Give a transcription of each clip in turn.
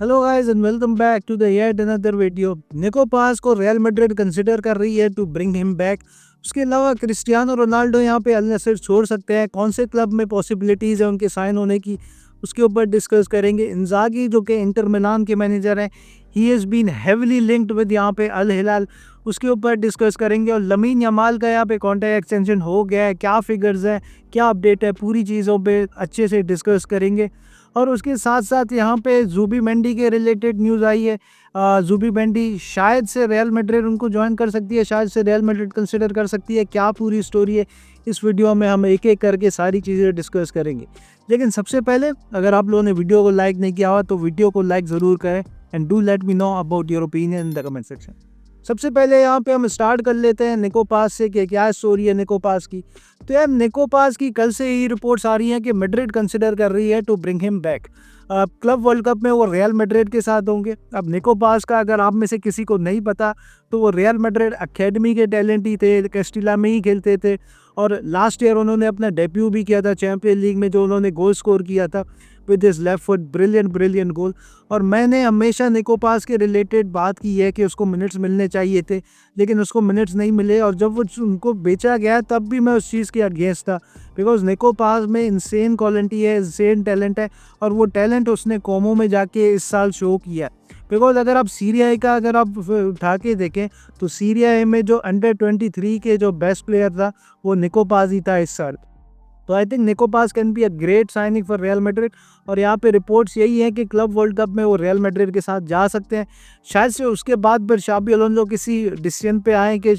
Hello guys and welcome back to the yet another video. Nico Paz को real Madrid consider कर रही है to bring him back. उसके अलावा Cristiano Ronaldo यहाँ पे अल नसर छोड़ सकते हैं, कौन से क्लब में पॉसिबिलिटीज़ है उनके साइन होने की, उसके ऊपर डिस्कस करेंगे। इंजागी जो कि इंटर मिलान के मैनेजर हैं, he has been heavily linked with यहाँ पे अल हिलाल, उसके ऊपर डिस्कस करेंगे। और लमीन यमाल का यहाँ पे कॉन्ट्रैक्ट एक्सटेंशन हो गया है, क्या फिगर्स हैं, क्या अपडेट है, पूरी चीज़ों पे अच्छे से डिस्कस करेंगे। और उसके साथ साथ यहाँ पे जूबी मेंडी के रिलेटेड न्यूज़ आई है। जूबी मेंडी शायद से रियल मैड्रिड उनको ज्वाइन कर सकती है, शायद से रियल मैड्रिड कंसिडर कर सकती है। क्या पूरी स्टोरी है, इस वीडियो में हम एक एक करके सारी चीज़ें डिस्कस करेंगे। लेकिन सबसे पहले अगर आप लोगों ने वीडियो को लाइक नहीं किया हुआ तो वीडियो को लाइक ज़रूर करें and do let me know about your opinion in the comment section. सबसे पहले यहाँ पे हम स्टार्ट कर लेते हैं निको पास से कि क्या स्टोरी है निको पास की। तो यार निको पास की कल से ही रिपोर्ट्स आ रही हैं कि मैड्रिड कंसिडर कर रही है to bring him back. Club world cup में वो रियल मैड्रिड के साथ होंगे। अब निको पास का अगर आप में से किसी को नहीं पता तो वो रियल मैड्रिड अकेडमी के टैलेंट ही थे, कैस्टिला में ही खेलते थे और लास्ट ईयर उन्होंने अपना डेब्यू भी किया था चैंपियन लीग में, जो उन्होंने गोल स्कोर किया था with his left foot, brilliant goal. और मैंने हमेशा निको पास के रिलेटेड बात की है कि उसको मिनट्स मिलने चाहिए थे, लेकिन उसको मिनट्स नहीं मिले। और जब वो उनको बेचा गया तब भी मैं उस चीज़ के अगेंस्ट था, बिकॉज निको पास में इंसेन क्वालिटी है, इंसेन टैलेंट है और वो टैलेंट उसने कोमो में जाके इस साल शो किया। बिकॉज अगर आप सीरिया ए का अगर आप उठा के देखें तो सीरिया ए में जो अंडर 23 के जो बेस्ट प्लेयर था वो निको पास ही था इस साल। तो I think Nico Paz can be a great signing for Real Madrid. और यहाँ पे रिपोर्ट्स यही है कि क्लब वर्ल्ड कप में वो रियल मैड्रिड के साथ जा सकते हैं। शायद से उसके बाद फिर शाबी अलोंसो किसी डिसीजन पे आए कि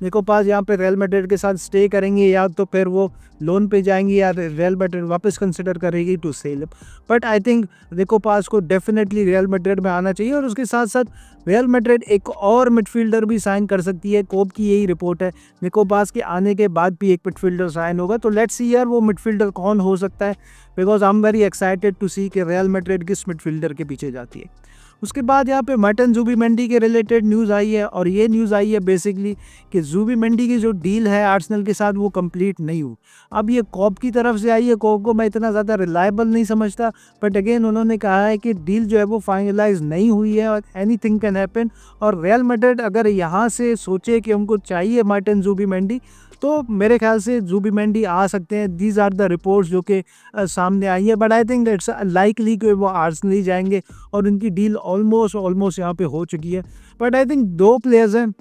निको पास यहाँ पे रियल मैड्रिड के साथ स्टे करेंगे या तो फिर वो लोन पे जाएंगे या रियल मैड्रिड वापस कंसिडर करेगी to sell. But I think Nico Paz को डेफिनेटली रियल मैड्रिड में आना चाहिए। और उसके साथ साथ रियल मैड्रिड एक और मिडफील्डर भी साइन कर सकती है, कोप की यही रिपोर्ट है। निको पास के आने के बाद भी एक मिडफील्डर साइन होगा, तो लेट्स सी यार वो मिडफील्डर कौन हो सकता है, because I am very excited to see कि रियल मैड्रिड किस मिडफील्डर के पीछे जाती है। उसके बाद यहाँ पे मार्टिन जुबीमेंडी के रिलेटेड न्यूज़ आई है और ये न्यूज़ आई है बेसिकली कि जुबीमेंडी की जो डील है आर्सेनल के साथ वो कंप्लीट नहीं हुई। अब ये कोप की तरफ से आई है, कोप को मैं इतना ज़्यादा रिलायबल नहीं समझता, बट अगेन उन्होंने कहा है कि डील जो है वो फाइनलाइज नहीं हुई है और एनीथिंग कैन हैपन। और रियल मैड्रिड अगर यहाँ से सोचे कि उनको चाहिए मार्टिन जुबीमेंडी तो मेरे ख्याल से जुबीमेंडी आ सकते हैं। दीज आर द रिपोर्ट्स जो कि सामने आई है, but I think it's likely कि वो आर्सेनल ही जाएंगे और उनकी डील ऑलमोस्ट यहाँ पे हो चुकी है। बट आई थिंक दो प्लेयर्स हैं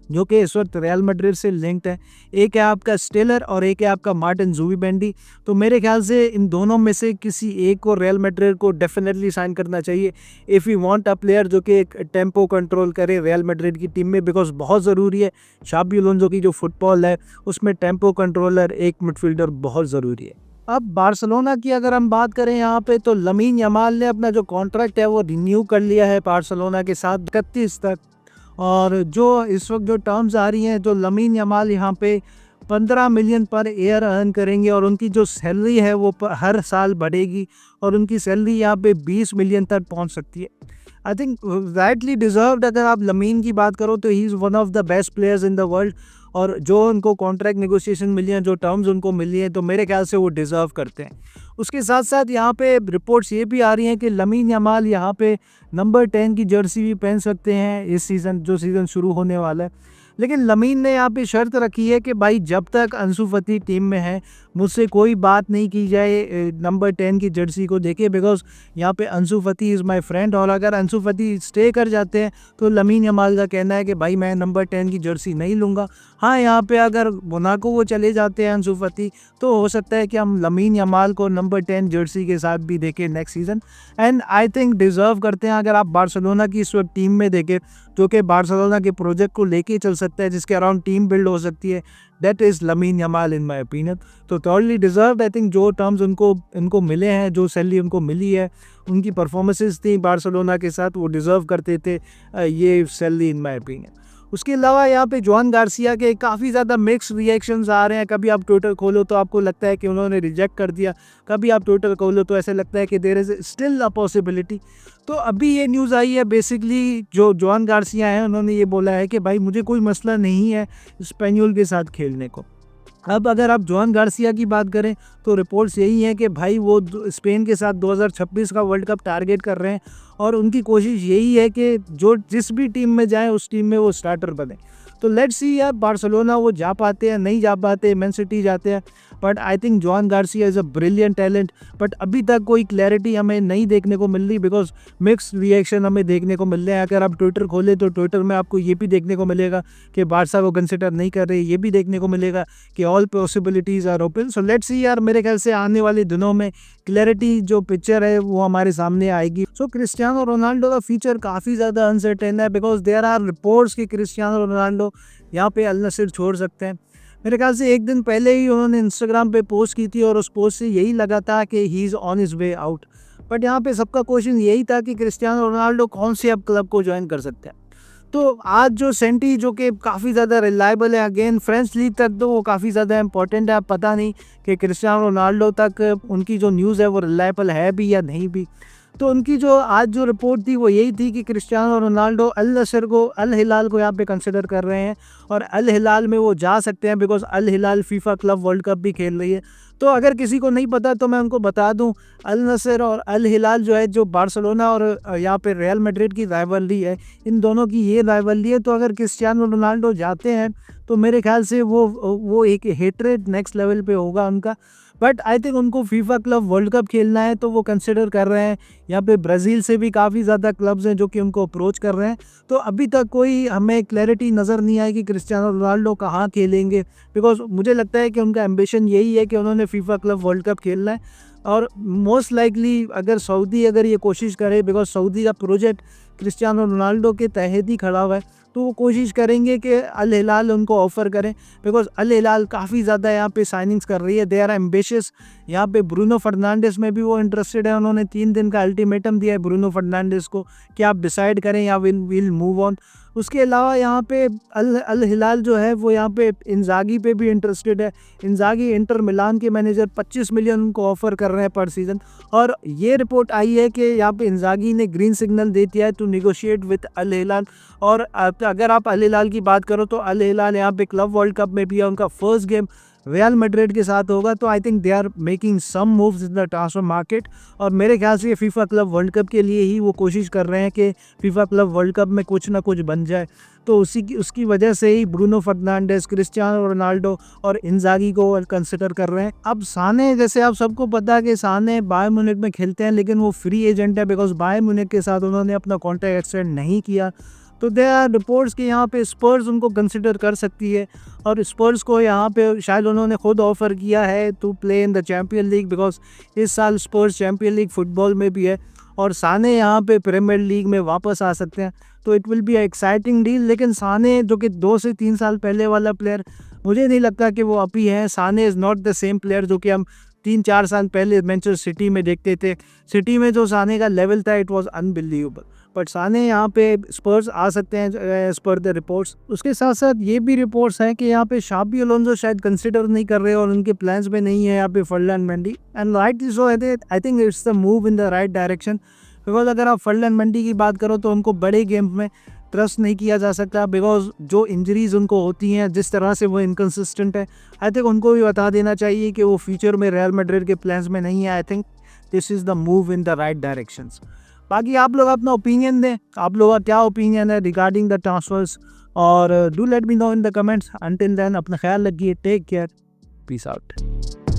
जो कि इस वक्त रियल मैड्रिड से लिंक्ड है, एक है आपका स्टेलर और एक है आपका मार्टिन जुबीमेंडी। तो मेरे ख्याल से इन दोनों में से किसी एक को रियल मैड्रिड को डेफिनेटली साइन करना चाहिए if you want a player जो कि एक टेम्पो कंट्रोल करे रियल मैड्रिड की टीम में, बिकॉज बहुत ज़रूरी है। शाबी अलोंसो की जो फुटबॉल है उसमें टेम्पो कंट्रोलर एक मिडफील्डर बहुत ज़रूरी है। अब बार्सिलोना की अगर हम बात करें यहाँ पे तो लमीन यमाल ने अपना जो कॉन्ट्रैक्ट है वो रिन्यू कर लिया है बार्सिलोना के साथ 31 तक। और जो इस वक्त जो टर्म्स आ रही हैं, जो लमीन यमाल यहाँ पे 15 मिलियन पर ईयर अर्न करेंगे और उनकी जो सैलरी है वो हर साल बढ़ेगी और उनकी सैलरी यहाँ पे 20 मिलियन तक पहुँच सकती है। I think rightly deserved. अगर आप लमीन की बात करो तो he is one of the best players in the world और जो उनको कॉन्ट्रैक्ट नेगोशिएशन मिली हैं, जो टर्म्स उनको मिली हैं, तो मेरे ख्याल से वो डिज़र्व करते हैं। उसके साथ साथ यहाँ पे रिपोर्ट्स ये भी आ रही हैं कि लमीन यमाल यहाँ पे नंबर 10 की जर्सी भी पहन सकते हैं इस सीज़न, जो सीज़न शुरू होने वाला है। लेकिन लमीन ने यहाँ पे शर्त रखी है कि भाई जब तक अंसु फती टीम में है मुझसे कोई बात नहीं की जाए नंबर 10 की जर्सी को देखे, बिकॉज यहाँ पे अंसु फती इज़ माय फ्रेंड। और अगर अंसु फती स्टे कर जाते हैं तो लमीन यमाल का कहना है कि भाई मैं नंबर 10 की जर्सी नहीं लूँगा। हाँ, यहाँ पे अगर मोनाको वो चले जाते हैं अंसु फती तो हो सकता है कि हम लमीन यमाल को नंबर 10 जर्सी के साथ भी देखें next season. And I think deserve करते हैं। अगर आप बार्सिलोना की इस वक्त टीम में देखें जो कि बार्सिलोना के प्रोजेक्ट को लेके चल सकता है, जिसके अराउंड टीम बिल्ड हो सकती है, that is lamin Yamal in my opinion. तो थॉर्डली डिज़र्व। आई थिंक जो टर्म्स इनको मिले हैं, जो सैलरी उनको मिली है, उनकी परफॉर्मेंसेस थी बार्सिलोना के साथ, वो डिज़र्व करते थे ये सैलरी इन माय ओपिनियन। उसके अलावा यहाँ पे जोआन गार्सिया के काफ़ी ज़्यादा मिक्स रिएक्शंस आ रहे हैं। कभी आप ट्विटर खोलो तो आपको लगता है कि उन्होंने रिजेक्ट कर दिया, कभी आप ट्विटर खोलो तो ऐसे लगता है कि there is still a possibility. तो अभी ये न्यूज़ आई है बेसिकली, जो जोआन गार्सिया हैं उन्होंने ये बोला है कि भाई मुझे कोई मसला नहीं है स्पेनियोल के साथ खेलने को। अब अगर आप जोआन गार्सिया की बात करें तो रिपोर्ट्स यही हैं कि भाई वो स्पेन के साथ 2026 का वर्ल्ड कप टारगेट कर रहे हैं और उनकी कोशिश यही है कि जो जिस भी टीम में जाएं उस टीम में वो स्टार्टर बने। तो लेट्स सी यार, बार्सिलोना वो जा पाते हैं नहीं जा पाते, मैन सिटी जाते हैं, but I think Joan Garcia is a brilliant talent. But अभी तक कोई क्लैरिटी हमें नहीं देखने को मिल रही, बिकॉज मिक्स रिएक्शन हमें देखने को मिल रहे हैं। अगर आप ट्विटर खोलें तो ट्विटर में आपको ये भी देखने को मिलेगा कि बारसा को कंसिडर नहीं कर रहे, ये भी देखने को मिलेगा कि all possibilities are open. So let's see यार, मेरे ख्याल से आने वाले दिनों में क्लैरिटी जो पिक्चर है वो हमारे सामने आएगी। सो क्रिस्टियानो रोनाल्डो का फ्यूचर काफ़ी ज़्यादा अनसर्टेन है, बिकॉज देयर आर रिपोर्ट्स कि क्रिस्टियानो रोनाल्डो यहाँ पे अल नसीर छोड़ सकते हैं। मेरे ख्याल से एक दिन पहले ही उन्होंने इंस्टाग्राम पे पोस्ट की थी और उस पोस्ट से यही लगा था कि he is on his way out. But यहाँ पे सबका क्वेश्चन यही था कि क्रिस्टियानो रोनाल्डो कौन से अब क्लब को ज्वाइन कर सकते हैं। तो आज जो सेंटी जो कि काफ़ी ज़्यादा रिलायबल है, अगेन फ्रेंच लीग तक तो वो काफ़ी ज़्यादा इंपॉर्टेंट है। अब पता नहीं कि क्रिस्टियानो रोनाल्डो तक उनकी जो न्यूज़ है वो रिलायबल है भी या नहीं भी। तो उनकी जो आज जो रिपोर्ट थी वो यही थी कि क्रिस्टियानो रोनाल्डो अल नसर को, अल हिलाल को यहाँ पे कंसिडर कर रहे हैं और अल हिलाल में वो जा सकते हैं, because Al Hilal FIFA club world cup भी खेल रही है। तो अगर किसी को नहीं पता तो मैं उनको बता दूं, अल नसर और अल हिलाल जो है, जो बार्सिलोना और यहाँ पे रियल मैड्रिड की राइवलरी है, इन दोनों की ये राइवलरी है। तो अगर क्रिस्टियानो रोनाल्डो जाते हैं तो मेरे ख्याल से वो एक हेट्रेड नेक्स्ट लेवल पे होगा उनका। बट आई थिंक उनको फीफा क्लब वर्ल्ड कप खेलना है तो वो कंसिडर कर रहे हैं। यहाँ पे ब्राज़ील से भी काफ़ी ज़्यादा क्लब्स हैं जो कि उनको अप्रोच कर रहे हैं। तो अभी तक कोई हमें क्लैरिटी नज़र नहीं आई कि क्रिस्टियानो रोनाल्डो कहाँ खेलेंगे, बिकॉज मुझे लगता है कि उनका एम्बिशन यही है कि उन्होंने फीफा क्लब वर्ल्ड कप खेलना है। और मोस्ट लाइकली अगर सऊदी अगर ये कोशिश करे, बिकॉज सऊदी का प्रोजेक्ट क्रिस्टियानो रोनाल्डो के तहत ही खड़ा हुआ है, तो वो कोशिश करेंगे कि अल हिलाल उनको ऑफ़र करें, बिकॉज अल हिलाल काफ़ी ज़्यादा यहाँ पे साइनिंग्स कर रही है। They are ambitious. यहाँ पे ब्रूनो फर्नांडिस में भी वो इंटरेस्टेड है। उन्होंने 3 दिन का अल्टीमेटम दिया है ब्रूनो फर्नांडिस को कि आप डिसाइड करें या विल मूव ऑन। उसके अलावा यहाँ पे अल हिलाल जो है वो यहाँ पे इंजागी पे भी इंटरेस्टेड है। इंजागी इंटर मिलान के मैनेजर 25 मिलियन उनको ऑफ़र कर रहे हैं पर सीज़न। और ये रिपोर्ट आई है कि यहाँ पे इंजागी ने ग्रीन सिग्नल दे दिया है टू नेगोशिएट विद अल हिलाल। और अगर आप अल हिलाल की बात करो तो अल हिलाल यहाँ पे क्लब वर्ल्ड कप में भी है, उनका फर्स्ट गेम रियल मैड्रिड के साथ होगा। तो I think they are making some moves in the transfer market. और मेरे ख्याल से फीफा क्लब वर्ल्ड कप के लिए ही वो कोशिश कर रहे हैं कि फीफा क्लब वर्ल्ड कप में कुछ ना कुछ बन जाए। तो उसकी वजह से ही ब्रूनो फर्नांडिस, क्रिस्टियानो रोनाल्डो और इंजागी को कंसिडर कर रहे हैं। अब साने, जैसे आप सबको पता है कि साने बायर म्यूनिख में खेलते हैं, लेकिन वो फ्री एजेंट है, बिकॉज बायर म्यूनिख के साथ उन्होंने अपना कॉन्ट्रैक्ट एक्सटेंड नहीं किया। तो दे आर रिपोर्ट्स कि यहाँ पे स्पर्स उनको कंसिडर कर सकती है और स्पर्स को यहाँ पे शायद उन्होंने खुद ऑफ़र किया है to play in the champion league, because इस साल स्पर्स चैम्पियन लीग फुटबॉल में भी है और साने यहाँ पे प्रीमियर लीग में वापस आ सकते हैं। तो it will be exciting deal. लेकिन साने जो कि 2 से 3 साल पहले वाला प्लेयर, मुझे नहीं लगता कि वो अभी है। Sane is not the same player जो कि हम 3-4 साल पहले मैनचेस्टर सिटी में देखते थे। सिटी में जो साने का लेवल था, इट वाज अनबिलीवेबल। बट साने यहाँ पे स्पर्स आ सकते हैं एज पर द रिपोर्ट्स। उसके साथ साथ ये भी रिपोर्ट्स हैं कि यहाँ पे शाबी अलोंसो शायद कंसिडर नहीं कर रहे और उनके प्लान्स में नहीं है यहाँ पे Ferland Mendy. And right so I think it's the move in the right direction, because अगर आप फर्लैंड मेंडी की बात करो तो उनको बड़े गेम में ट्रस्ट नहीं किया जा सकता, बिकॉज जो इंजरीज उनको होती हैं, जिस तरह से वो इनकन्सिस्टेंट है, आई थिंक उनको भी बता देना चाहिए कि वो फ्यूचर में रियल मैड्रिड के प्लान्स में नहीं है। I think this is the move in the right directions. बाकी आप लोग अपना ओपिनियन दें, आप लोगों का क्या ओपिनियन है रिगार्डिंग द ट्रांसफर्स, और do let me know in the comments. Until then अपना ख्याल रखिए, टेक केयर, पीस आउट।